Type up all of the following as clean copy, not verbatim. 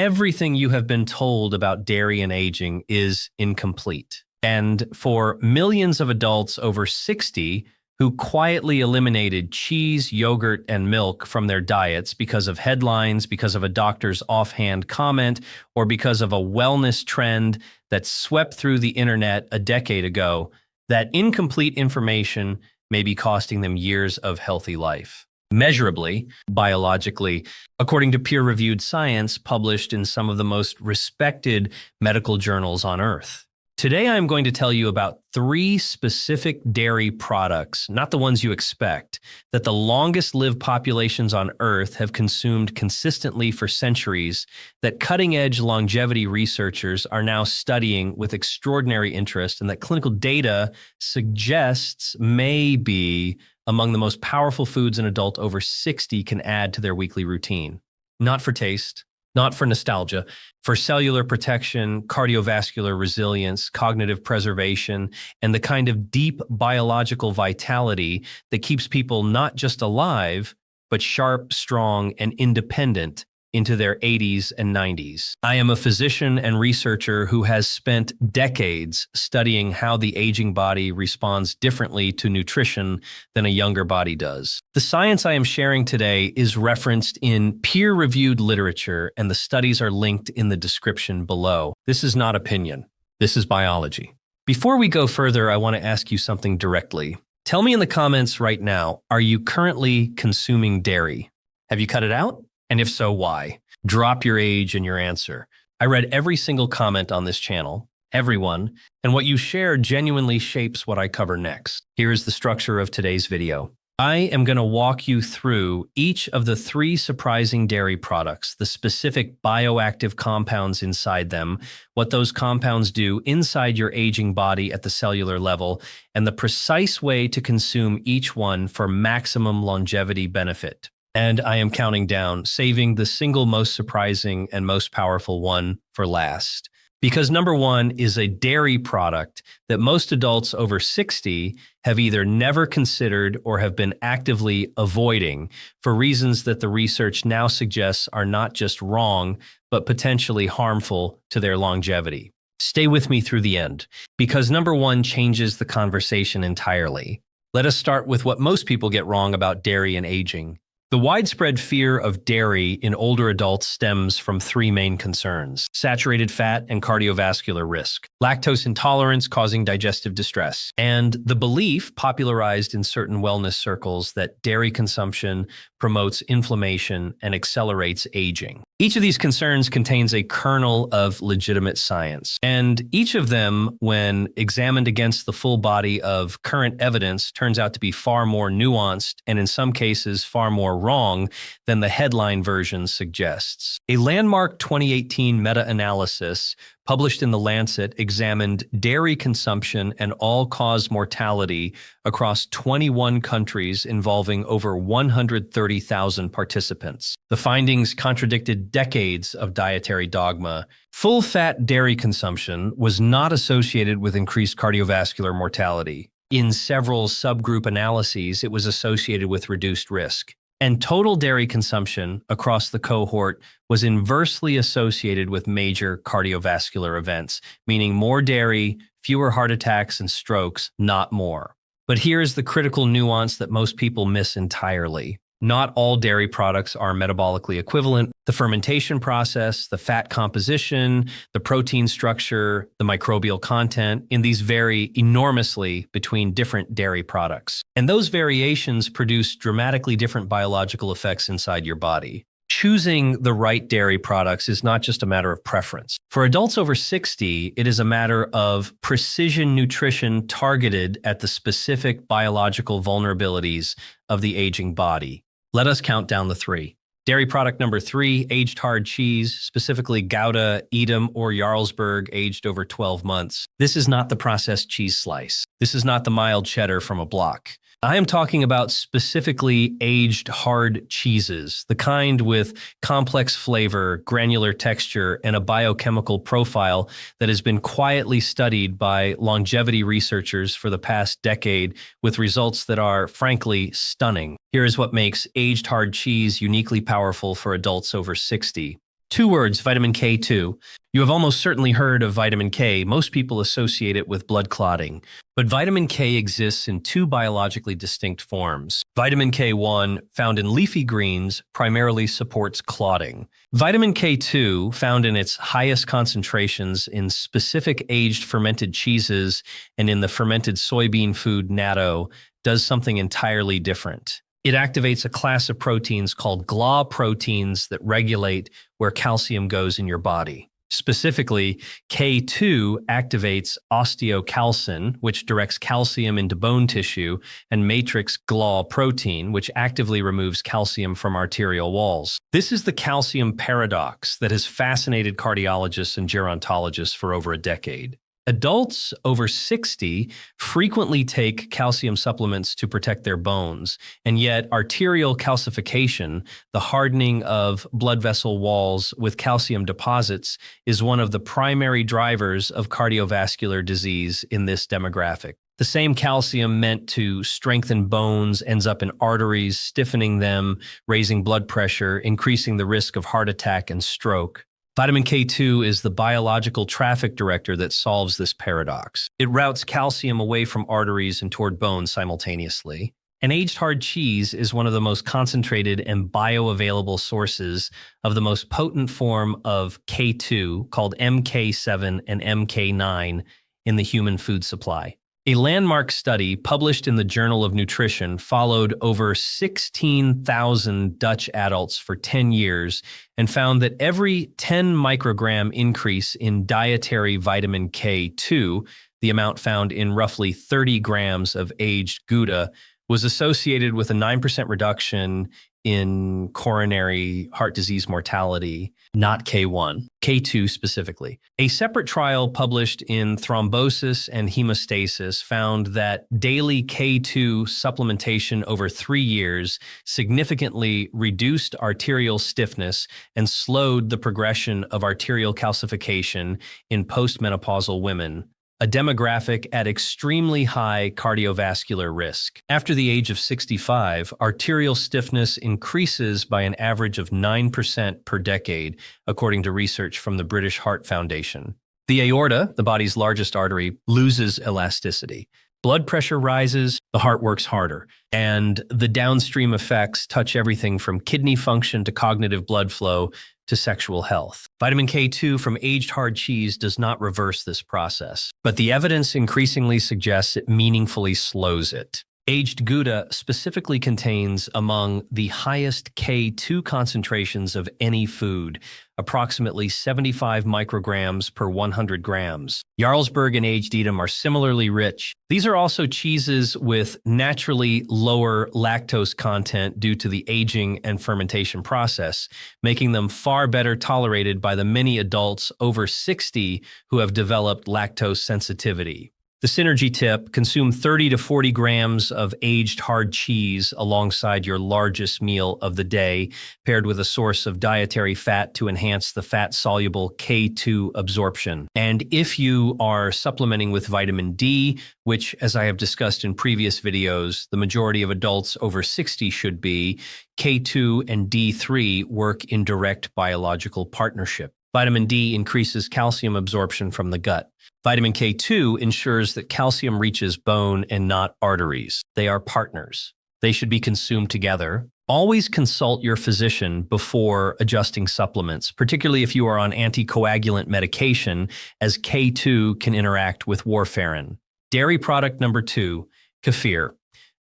Everything you have been told about dairy and aging is incomplete. And for millions of adults over 60 who quietly eliminated cheese, yogurt, and milk from their diets because of headlines, because of a doctor's offhand comment, or because of a wellness trend that swept through the internet a decade ago, that incomplete information may be costing them years of healthy life. Measurably, biologically, according to peer-reviewed science published in some of the most respected medical journals on Earth. Today, I'm going to tell you about 3 specific dairy products, not the ones you expect, that the longest-lived populations on Earth have consumed consistently for centuries, that cutting-edge longevity researchers are now studying with extraordinary interest, and that clinical data suggests may be among the most powerful foods an adult over 60 can add to their weekly routine. Not for taste, not for nostalgia, for cellular protection, cardiovascular resilience, cognitive preservation, and the kind of deep biological vitality that keeps people not just alive, but sharp, strong, and independent into their 80s and 90s. I am a physician and researcher who has spent decades studying how the aging body responds differently to nutrition than a younger body does. The science I am sharing today is referenced in peer-reviewed literature, and the studies are linked in the description below. This is not opinion. This is biology. Before we go further, I want to ask you something directly. Tell me in the comments right now, are you currently consuming dairy? Have you cut it out? And if so, why? Drop your age and your answer. I read every single comment on this channel, everyone, and what you share genuinely shapes what I cover next. Here is the structure of today's video. I am going to walk you through each of the 3 surprising dairy products, the specific bioactive compounds inside them, what those compounds do inside your aging body at the cellular level, and the precise way to consume each one for maximum longevity benefit. And I am counting down, saving the single most surprising and most powerful one for last. Because number 1 is a dairy product that most adults over 60 have either never considered or have been actively avoiding for reasons that the research now suggests are not just wrong, but potentially harmful to their longevity. Stay with me through the end, because number 1 changes the conversation entirely. Let us start with what most people get wrong about dairy and aging. The widespread fear of dairy in older adults stems from 3 main concerns: saturated fat and cardiovascular risk, lactose intolerance causing digestive distress, and the belief, popularized in certain wellness circles, that dairy consumption promotes inflammation and accelerates aging. Each of these concerns contains a kernel of legitimate science, and each of them, when examined against the full body of current evidence, turns out to be far more nuanced and in some cases far more wrong than the headline version suggests. A landmark 2018 meta-analysis published in The Lancet examined dairy consumption and all-cause mortality across 21 countries involving over 130,000 participants. The findings contradicted decades of dietary dogma. Full-fat dairy consumption was not associated with increased cardiovascular mortality. In several subgroup analyses, it was associated with reduced risk. And total dairy consumption across the cohort was inversely associated with major cardiovascular events, meaning more dairy, fewer heart attacks and strokes, not more. But here's the critical nuance that most people miss entirely. Not all dairy products are metabolically equivalent. The fermentation process, the fat composition, the protein structure, the microbial content in these vary enormously between different dairy products. And those variations produce dramatically different biological effects inside your body. Choosing the right dairy products is not just a matter of preference. For adults over 60, it is a matter of precision nutrition targeted at the specific biological vulnerabilities of the aging body. Let us count down the 3. Dairy product number 3, aged hard cheese, specifically Gouda, Edam, or Jarlsberg, aged over 12 months. This is not the processed cheese slice. This is not the mild cheddar from a block. I am talking about specifically aged hard cheeses, the kind with complex flavor, granular texture, and a biochemical profile that has been quietly studied by longevity researchers for the past decade with results that are, frankly, stunning. Here is what makes aged hard cheese uniquely powerful for adults over 60. Two words, vitamin K2. You have almost certainly heard of vitamin K. Most people associate it with blood clotting. But vitamin K exists in two biologically distinct forms. Vitamin K1, found in leafy greens, primarily supports clotting. Vitamin K2, found in its highest concentrations in specific aged fermented cheeses and in the fermented soybean food natto, does something entirely different. It activates a class of proteins called GLA proteins that regulate where calcium goes in your body. Specifically, K2 activates osteocalcin, which directs calcium into bone tissue, and matrix GLA protein, which actively removes calcium from arterial walls. This is the calcium paradox that has fascinated cardiologists and gerontologists for over a decade. Adults over 60 frequently take calcium supplements to protect their bones, and yet arterial calcification, the hardening of blood vessel walls with calcium deposits, is one of the primary drivers of cardiovascular disease in this demographic. The same calcium meant to strengthen bones ends up in arteries, stiffening them, raising blood pressure, increasing the risk of heart attack and stroke. Vitamin K2 is the biological traffic director that solves this paradox. It routes calcium away from arteries and toward bones simultaneously. And aged hard cheese is one of the most concentrated and bioavailable sources of the most potent form of K2, called MK7 and MK9, in the human food supply. A landmark study published in the Journal of Nutrition followed over 16,000 Dutch adults for 10 years and found that every 10 microgram increase in dietary vitamin K2, the amount found in roughly 30 grams of aged Gouda, was associated with a 9% reduction in coronary heart disease mortality, not K1, K2 specifically. A separate trial published in Thrombosis and Hemostasis found that daily K2 supplementation over 3 years significantly reduced arterial stiffness and slowed the progression of arterial calcification in postmenopausal women, a demographic at extremely high cardiovascular risk. After the age of 65, arterial stiffness increases by an average of 9% per decade, according to research from the British Heart Foundation. The aorta, the body's largest artery, loses elasticity. Blood pressure rises, the heart works harder, and the downstream effects touch everything from kidney function to cognitive blood flow to sexual health. Vitamin K2 from aged hard cheese does not reverse this process, but the evidence increasingly suggests it meaningfully slows it. Aged Gouda specifically contains among the highest K2 concentrations of any food, approximately 75 micrograms per 100 grams. Jarlsberg and aged Edam are similarly rich. These are also cheeses with naturally lower lactose content due to the aging and fermentation process, making them far better tolerated by the many adults over 60 who have developed lactose sensitivity. The synergy tip: consume 30 to 40 grams of aged hard cheese alongside your largest meal of the day, paired with a source of dietary fat to enhance the fat-soluble K2 absorption. And if you are supplementing with vitamin D, which, as I have discussed in previous videos, the majority of adults over 60 should be, K2 and D3 work in direct biological partnership. Vitamin D increases calcium absorption from the gut. Vitamin K2 ensures that calcium reaches bone and not arteries. They are partners. They should be consumed together. Always consult your physician before adjusting supplements, particularly if you are on anticoagulant medication, as K2 can interact with warfarin. Dairy product number 2, kefir.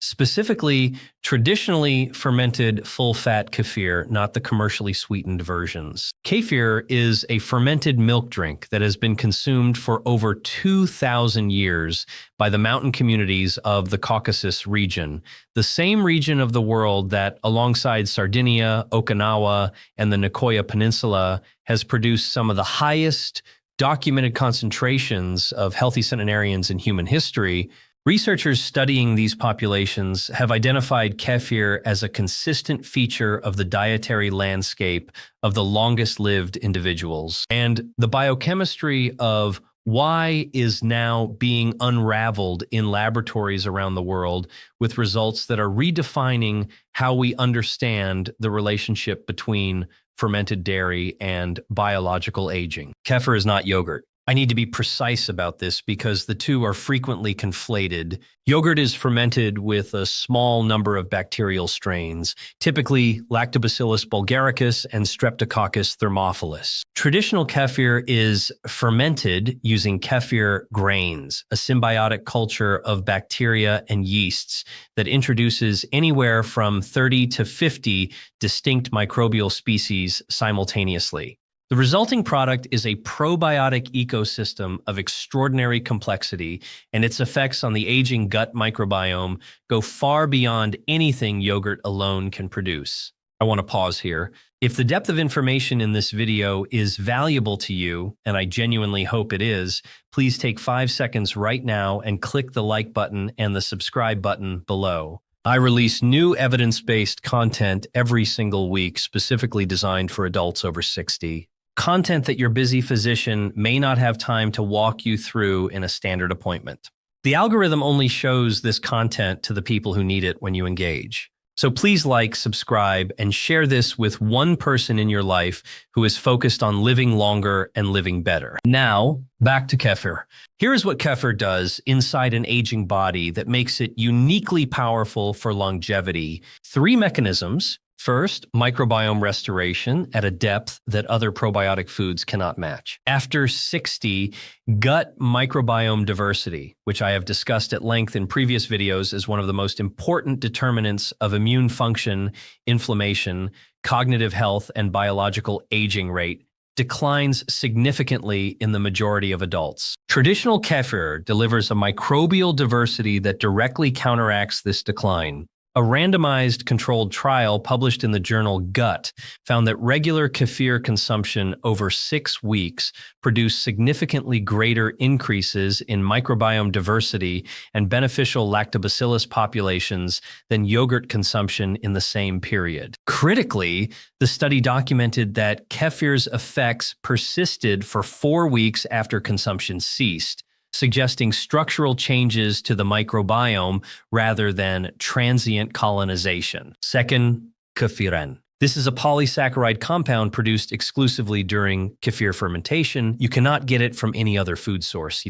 Specifically, traditionally fermented full-fat kefir, not the commercially sweetened versions. Kefir is a fermented milk drink that has been consumed for over 2,000 years by the mountain communities of the Caucasus region, the same region of the world that, alongside Sardinia, Okinawa, and the Nicoya Peninsula, has produced some of the highest documented concentrations of healthy centenarians in human history. Researchers studying these populations have identified kefir as a consistent feature of the dietary landscape of the longest-lived individuals. And the biochemistry of why is now being unraveled in laboratories around the world, with results that are redefining how we understand the relationship between fermented dairy, and biological aging. Kefir is not yogurt. I need to be precise about this because the two are frequently conflated. Yogurt is fermented with a small number of bacterial strains, typically Lactobacillus bulgaricus and Streptococcus thermophilus. Traditional kefir is fermented using kefir grains, a symbiotic culture of bacteria and yeasts that introduces anywhere from 30 to 50 distinct microbial species simultaneously. The resulting product is a probiotic ecosystem of extraordinary complexity, and its effects on the aging gut microbiome go far beyond anything yogurt alone can produce. I want to pause here. If the depth of information in this video is valuable to you, and I genuinely hope it is, please take 5 seconds right now and click the like button and the subscribe button below. I release new evidence-based content every single week, specifically designed for adults over 60. Content that your busy physician may not have time to walk you through in a standard appointment. The algorithm only shows this content to the people who need it when you engage. So please like, subscribe, and share this with one person in your life who is focused on living longer and living better. Now, back to kefir. Here is what kefir does inside an aging body that makes it uniquely powerful for longevity. 3 mechanisms. First, microbiome restoration at a depth that other probiotic foods cannot match. After 60, gut microbiome diversity, which I have discussed at length in previous videos as one of the most important determinants of immune function, inflammation, cognitive health, and biological aging rate, declines significantly in the majority of adults. Traditional kefir delivers a microbial diversity that directly counteracts this decline. A randomized controlled trial published in the journal Gut found that regular kefir consumption over 6 weeks produced significantly greater increases in microbiome diversity and beneficial lactobacillus populations than yogurt consumption in the same period. Critically, the study documented that kefir's effects persisted for 4 weeks after consumption ceased, suggesting structural changes to the microbiome rather than transient colonization. Second, kefiren. This is a polysaccharide compound produced exclusively during kefir fermentation. You cannot get it from any other food source,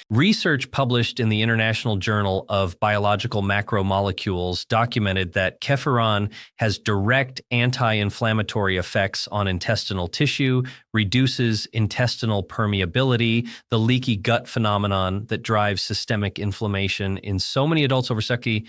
Research published in the International Journal of Biological Macromolecules documented that kefiran has direct anti-inflammatory effects on intestinal tissue, reduces intestinal permeability, the leaky gut phenomenon that drives systemic inflammation in so many adults over 60,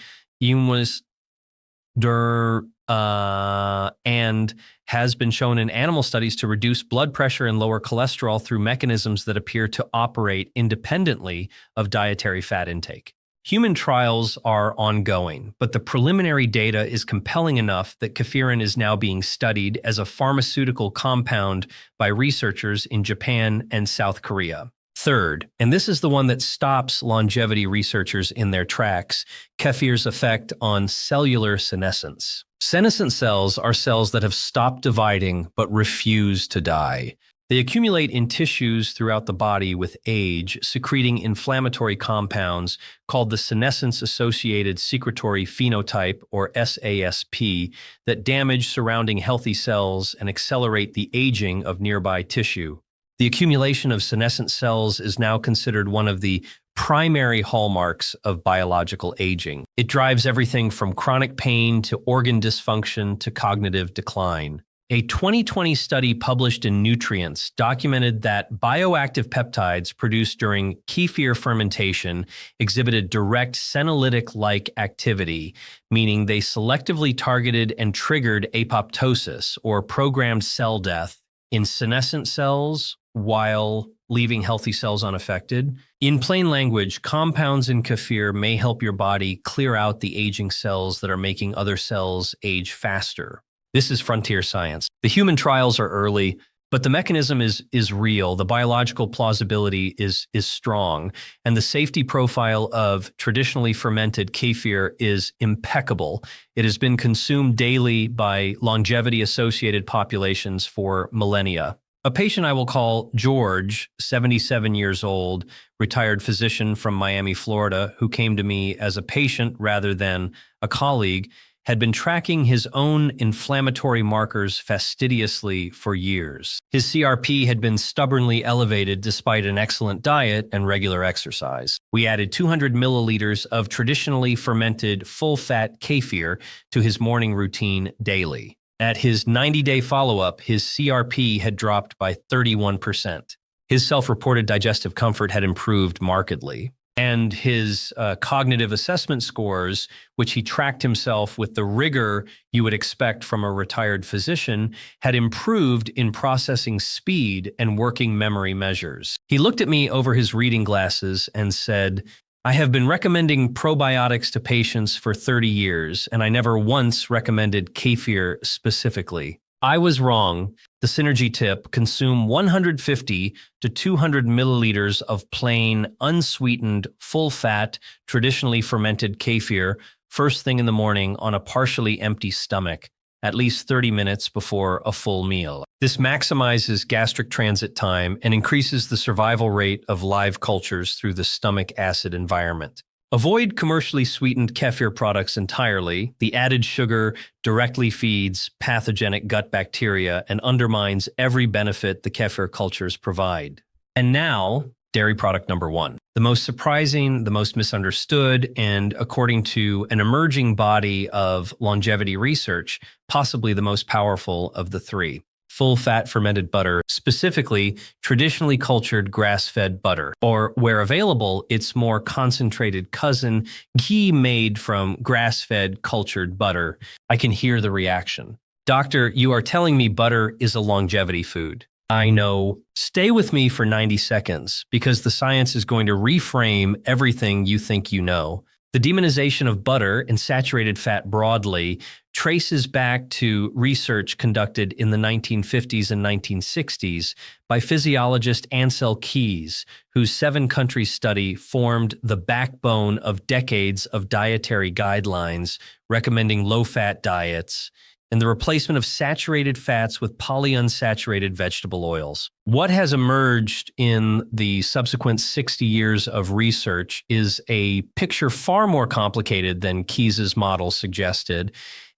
and has been shown in animal studies to reduce blood pressure and lower cholesterol through mechanisms that appear to operate independently of dietary fat intake. Human trials are ongoing, but the preliminary data is compelling enough that kefirin is now being studied as a pharmaceutical compound by researchers in Japan and South Korea. Third, and this is the one that stops longevity researchers in their tracks, kefir's effect on cellular senescence. Senescent cells are cells that have stopped dividing but refuse to die. They accumulate in tissues throughout the body with age, secreting inflammatory compounds called the senescence-associated secretory phenotype, or SASP, that damage surrounding healthy cells and accelerate the aging of nearby tissue. The accumulation of senescent cells is now considered one of the primary hallmarks of biological aging. It drives everything from chronic pain to organ dysfunction to cognitive decline. A 2020 study published in Nutrients documented that bioactive peptides produced during kefir fermentation exhibited direct senolytic-like activity, meaning they selectively targeted and triggered apoptosis, or programmed cell death, in senescent cells while leaving healthy cells unaffected. In plain language, compounds in kefir may help your body clear out the aging cells that are making other cells age faster. This is frontier science. The human trials are early, but the mechanism is real. The biological plausibility is strong, and the safety profile of traditionally fermented kefir is impeccable. It has been consumed daily by longevity-associated populations for millennia. A patient I will call George, 77 years old, retired physician from Miami, Florida, who came to me as a patient rather than a colleague, had been tracking his own inflammatory markers fastidiously for years. His CRP had been stubbornly elevated despite an excellent diet and regular exercise. We added 200 milliliters of traditionally fermented full-fat kefir to his morning routine daily. At his 90-day follow-up, his CRP had dropped by 31%. His self-reported digestive comfort had improved markedly. And his cognitive assessment scores, which he tracked himself with the rigor you would expect from a retired physician, had improved in processing speed and working memory measures. He looked at me over his reading glasses and said, "I have been recommending probiotics to patients for 30 years, and I never once recommended kefir specifically. I was wrong. The synergy tip: consume 150 to 200 milliliters of plain, unsweetened, full-fat, traditionally fermented kefir first thing in the morning on a partially empty stomach, at least 30 minutes before a full meal. This maximizes gastric transit time and increases the survival rate of live cultures through the stomach acid environment. Avoid commercially sweetened kefir products entirely. The added sugar directly feeds pathogenic gut bacteria and undermines every benefit the kefir cultures provide." And now, dairy product number one. The most surprising, the most misunderstood, and according to an emerging body of longevity research, possibly the most powerful of the three. Full-fat fermented butter, specifically traditionally cultured grass-fed butter, or where available, its more concentrated cousin, ghee made from grass-fed cultured butter. I can hear the reaction. "Doctor, you are telling me butter is a longevity food." I know. Stay with me for 90 seconds, because the science is going to reframe everything you think you know. The demonization of butter and saturated fat broadly traces back to research conducted in the 1950s and 1960s by physiologist Ansel Keys, whose 7-country study formed the backbone of decades of dietary guidelines recommending low-fat diets and the replacement of saturated fats with polyunsaturated vegetable oils. What has emerged in the subsequent 60 years of research is a picture far more complicated than Keyes's model suggested,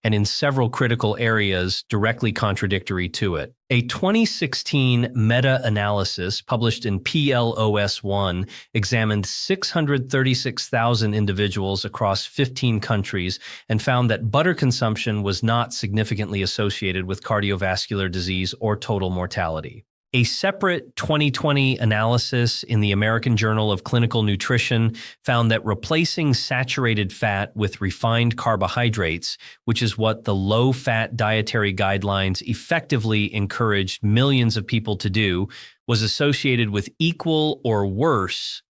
and in several critical areas directly contradictory to it. A 2016 meta-analysis published in PLOS One examined 636,000 individuals across 15 countries and found that butter consumption was not significantly associated with cardiovascular disease or total mortality. A separate 2020 analysis in the American Journal of Clinical Nutrition found that replacing saturated fat with refined carbohydrates, which is what the low-fat dietary guidelines effectively encouraged millions of people to do, was associated with equal or worse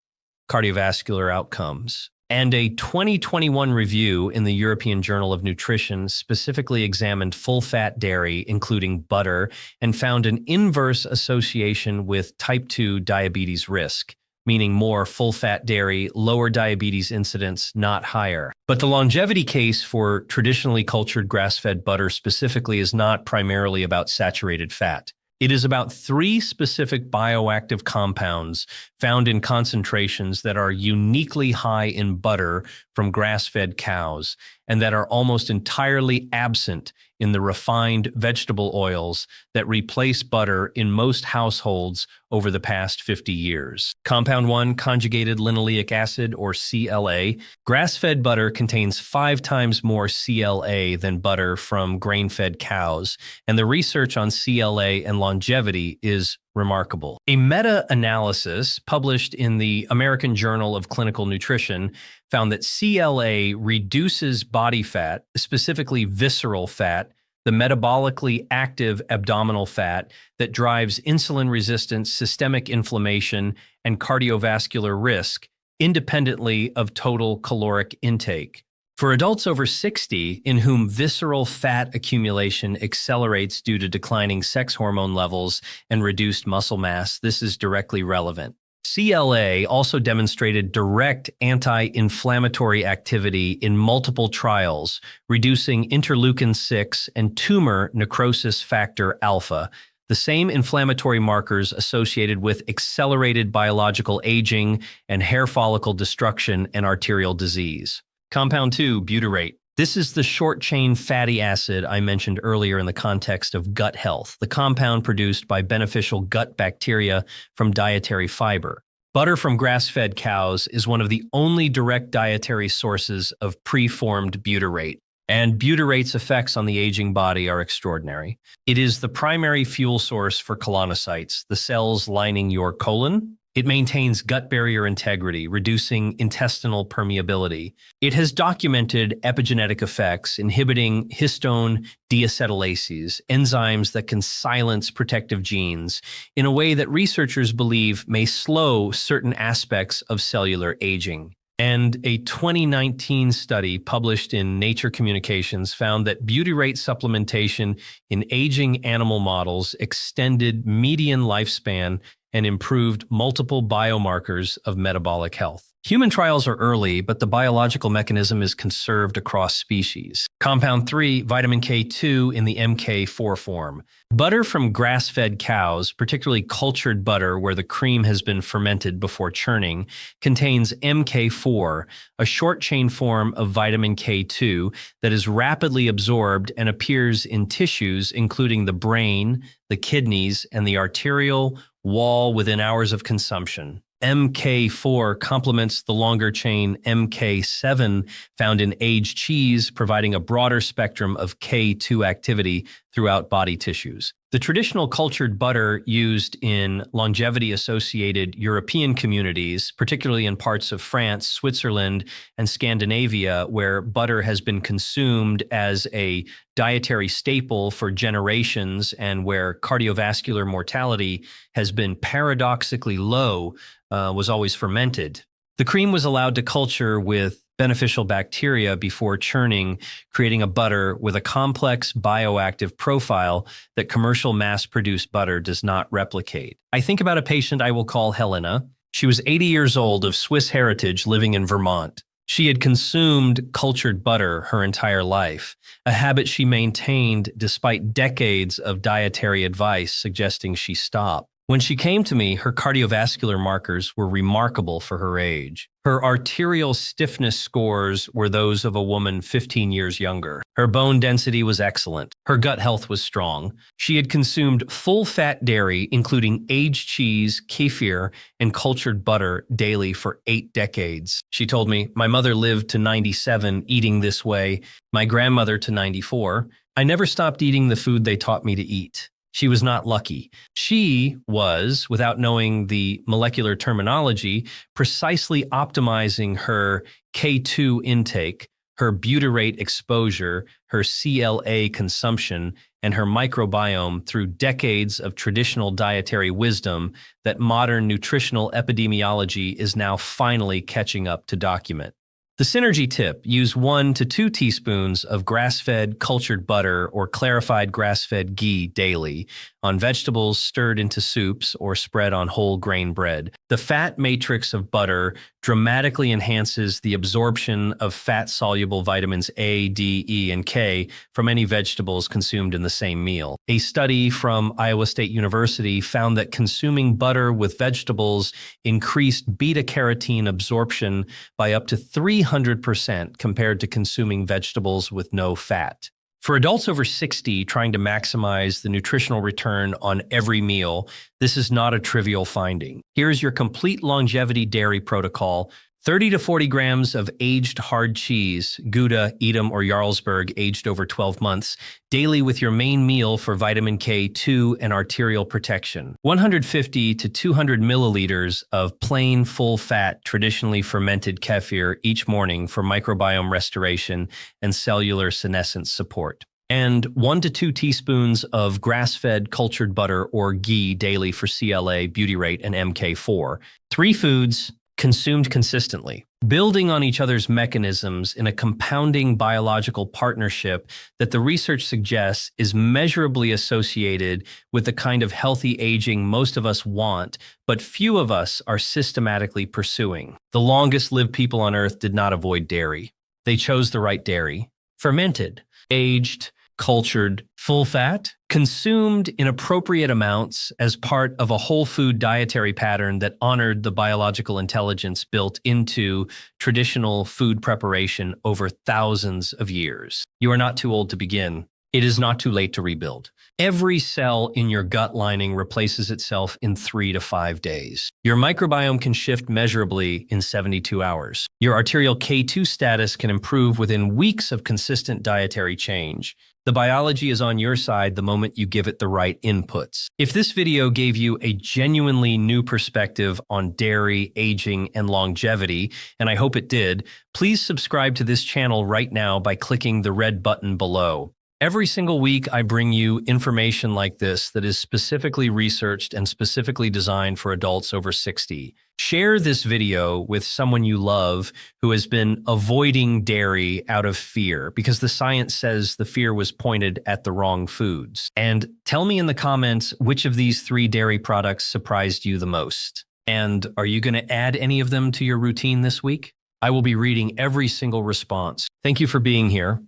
cardiovascular outcomes. And a 2021 review in the European Journal of Nutrition specifically examined full-fat dairy, including butter, and found an inverse association with type 2 diabetes risk, meaning more full-fat dairy, lower diabetes incidence, not higher. But the longevity case for traditionally cultured grass-fed butter specifically is not primarily about saturated fat. It is about 3 specific bioactive compounds found in concentrations that are uniquely high in butter from grass-fed cows and that are almost entirely absent in the refined vegetable oils that replace butter in most households over the past 50 years. Compound 1, conjugated linoleic acid, or CLA. Grass-fed butter contains 5 times more CLA than butter from grain-fed cows, and the research on CLA and longevity is remarkable. A meta-analysis published in the American Journal of Clinical Nutrition found that CLA reduces body fat, specifically visceral fat, the metabolically active abdominal fat that drives insulin-resistant systemic inflammation and cardiovascular risk, independently of total caloric intake. For adults over 60, in whom visceral fat accumulation accelerates due to declining sex hormone levels and reduced muscle mass, this is directly relevant. CLA also demonstrated direct anti-inflammatory activity in multiple trials, reducing interleukin-6 and tumor necrosis factor alpha, the same inflammatory markers associated with accelerated biological aging and hair follicle destruction and arterial disease. Compound 2, butyrate. This is the short-chain fatty acid I mentioned earlier in the context of gut health, the compound produced by beneficial gut bacteria from dietary fiber. Butter from grass-fed cows is one of the only direct dietary sources of preformed butyrate, and butyrate's effects on the aging body are extraordinary. It is the primary fuel source for colonocytes, the cells lining your colon. It maintains gut barrier integrity, reducing intestinal permeability. It has documented epigenetic effects, inhibiting histone deacetylases, enzymes that can silence protective genes, in a way that researchers believe may slow certain aspects of cellular aging. And a 2019 study published in Nature Communications found that butyrate supplementation in aging animal models extended median lifespan and improved multiple biomarkers of metabolic health. Human trials are early, but the biological mechanism is conserved across species. Compound 3, vitamin K2 in the MK4 form. Butter from grass-fed cows, particularly cultured butter where the cream has been fermented before churning, contains MK4, a short-chain form of vitamin K2 that is rapidly absorbed and appears in tissues including the brain, the kidneys, and the arterial wall within hours of consumption. MK4 complements the longer chain MK7 found in aged cheese, providing a broader spectrum of K2 activity throughout body tissues. The traditional cultured butter used in longevity-associated European communities, particularly in parts of France, Switzerland, and Scandinavia, where butter has been consumed as a dietary staple for generations and where cardiovascular mortality has been paradoxically low, was always fermented. The cream was allowed to culture with beneficial bacteria before churning, creating a butter with a complex bioactive profile that commercial mass-produced butter does not replicate. I think about a patient I will call Helena. She was 80 years old of Swiss heritage living in Vermont. She had consumed cultured butter her entire life, a habit she maintained despite decades of dietary advice suggesting she stop. When she came to me, her cardiovascular markers were remarkable for her age. Her arterial stiffness scores were those of a woman 15 years younger. Her bone density was excellent. Her gut health was strong. She had consumed full-fat dairy, including aged cheese, kefir, and cultured butter daily for 8 decades. She told me, "My mother lived to 97 eating this way, my grandmother to 94. I never stopped eating the food they taught me to eat." She was not lucky. She was, without knowing the molecular terminology, precisely optimizing her K2 intake, her butyrate exposure, her CLA consumption, and her microbiome through decades of traditional dietary wisdom that modern nutritional epidemiology is now finally catching up to document. The synergy tip: use 1 to 2 teaspoons of grass-fed cultured butter or clarified grass-fed ghee daily on vegetables stirred into soups or spread on whole grain bread. The fat matrix of butter dramatically enhances the absorption of fat-soluble vitamins A, D, E, and K from any vegetables consumed in the same meal. A study from Iowa State University found that consuming butter with vegetables increased beta-carotene absorption by up to 300% compared to consuming vegetables with no fat. For adults over 60 trying to maximize the nutritional return on every meal, this is not a trivial finding. Here's your complete longevity dairy protocol: 30 to 40 grams of aged hard cheese, Gouda, Edam, or Jarlsberg, aged over 12 months, daily with your main meal for vitamin K2 and arterial protection. 150 to 200 milliliters of plain, full-fat, traditionally fermented kefir each morning for microbiome restoration and cellular senescence support. And 1 to 2 teaspoons of grass-fed cultured butter or ghee daily for CLA, butyrate, and MK4. 3 foods consumed consistently, building on each other's mechanisms in a compounding biological partnership that the research suggests is measurably associated with the kind of healthy aging most of us want, but few of us are systematically pursuing. The longest-lived people on Earth did not avoid dairy. They chose the right dairy. Fermented, aged, cultured, full fat, consumed in appropriate amounts as part of a whole food dietary pattern that honored the biological intelligence built into traditional food preparation over thousands of years. You are not too old to begin. It is not too late to rebuild. Every cell in your gut lining replaces itself in 3 to 5 days. Your microbiome can shift measurably in 72 hours. Your arterial K2 status can improve within weeks of consistent dietary change. The biology is on your side the moment you give it the right inputs. If this video gave you a genuinely new perspective on dairy, aging, and longevity, and I hope it did, please subscribe to this channel right now by clicking the red button below. Every single week, I bring you information like this that is specifically researched and specifically designed for adults over 60. Share this video with someone you love who has been avoiding dairy out of fear because the science says the fear was pointed at the wrong foods. And tell me in the comments which of these 3 dairy products surprised you the most. And are you going to add any of them to your routine this week? I will be reading every single response. Thank you for being here.